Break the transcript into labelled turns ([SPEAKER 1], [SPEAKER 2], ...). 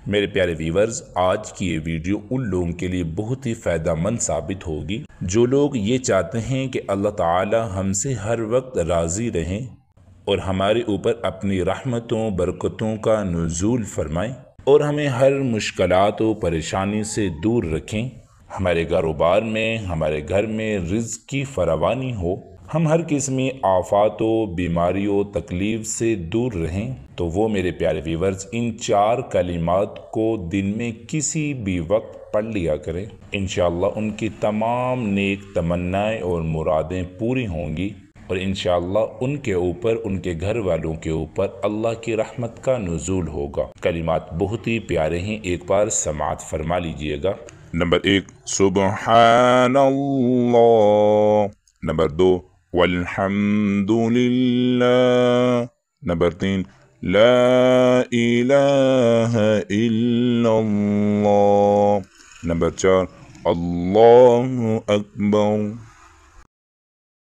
[SPEAKER 1] میرے پیارے ویورز، آج کی یہ ویڈیو ان لوگوں کے لیے بہت ہی فائدہ مند ثابت ہوگی جو لوگ یہ چاہتے ہیں کہ اللہ تعالی ہم سے ہر وقت راضی رہیں اور ہمارے اوپر اپنی رحمتوں برکتوں کا نزول فرمائیں اور ہمیں ہر مشکلات و پریشانی سے دور رکھیں، ہمارے کاروبار میں ہمارے گھر میں رزق کی فراوانی ہو، ہم ہر قسمی آفات و بیماریوں تکلیف سے دور رہیں، تو وہ میرے پیارے ویورز ان 4 کلمات کو دن میں کسی بھی وقت پڑھ لیا کریں۔ انشاءاللہ ان کی تمام نیک تمنائیں اور مرادیں پوری ہوں گی اور انشاءاللہ ان کے اوپر ان کے گھر والوں کے اوپر اللہ کی رحمت کا نزول ہوگا۔ کلمات بہت ہی پیارے ہیں، ایک بار سماعت فرما لیجئے گا۔ نمبر 1 سبحان اللہ، نمبر 2 والحمد للہ، نمبر 3 لا الہ الا اللہ، نمبر 4 اللہ اکبر۔